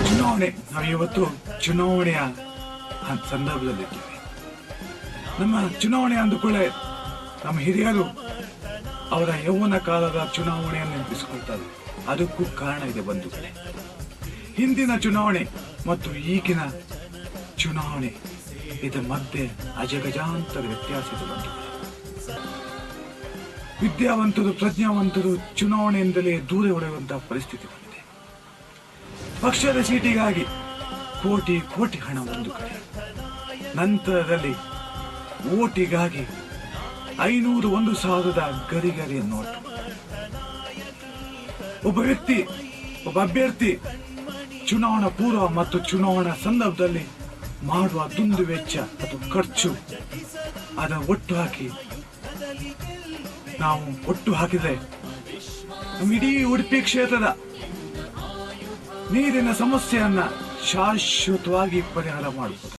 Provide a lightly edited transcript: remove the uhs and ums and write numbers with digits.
ಚುನಾವಣೆ, ನಾವು ಇವತ್ತು ಚುನಾವಣೆಯ ಸಂದರ್ಭದಲ್ಲಿದ್ದೇವೆ. ನಮ್ಮ ಚುನಾವಣೆ ಅಂದುಕೊಳ್ಳೆ ನಮ್ಮ ಹಿರಿಯರು ಅವರ ಯೌವನ ಕಾಲದ ಚುನಾವಣೆಯನ್ನು ನೆನಪಿಸಿಕೊಳ್ತಾರೆ. ಅದಕ್ಕೂ ಕಾರಣ ಇದೆ ಬಂಧುಗಳೇ. ಹಿಂದಿನ ಚುನಾವಣೆ ಮತ್ತು ಈಗಿನ ಚುನಾವಣೆ ಇದರ ಮಧ್ಯೆ ಅಜಗಜಾಂತರ ವ್ಯತ್ಯಾಸ ಇದೆ ಬಂಧುಗಳೇ. ವಿದ್ಯಾವಂತರು, ಪ್ರಜ್ಞಾವಂತರು ಚುನಾವಣೆಯಿಂದಲೇ ದೂರ ಹೊಡೆಯುವಂತಹ ಪರಿಸ್ಥಿತಿ ಬಂದಿದೆ. ಪಕ್ಷದ ಸೀಟಿಗಾಗಿ ಕೋಟಿ ಕೋಟಿ ಹಣ ಒಂದು ಕಡೆ, ನಂತರದಲ್ಲಿ ಓಟಿಗಾಗಿ 500, 1,000 ಗರಿಗರಿಯ ನೋಟು. ಒಬ್ಬ ಅಭ್ಯರ್ಥಿ ಚುನಾವಣಾ ಪೂರ್ವ ಮತ್ತು ಚುನಾವಣಾ ಸಂದರ್ಭದಲ್ಲಿ ಮಾಡುವ ದುಂದು ವೆಚ್ಚ ಅಥವಾ ಖರ್ಚು ಅದನ್ನು ಒಟ್ಟು ಹಾಕಿದ್ರೆ ನಮ್ಮ ಇಡೀ ಉಡುಪಿ ಕ್ಷೇತ್ರದ ನೀರಿನ ಸಮಸ್ಯೆಯನ್ನ ಶಾಶ್ವತವಾಗಿ ಪರಿಹಾರ ಮಾಡಬಹುದು.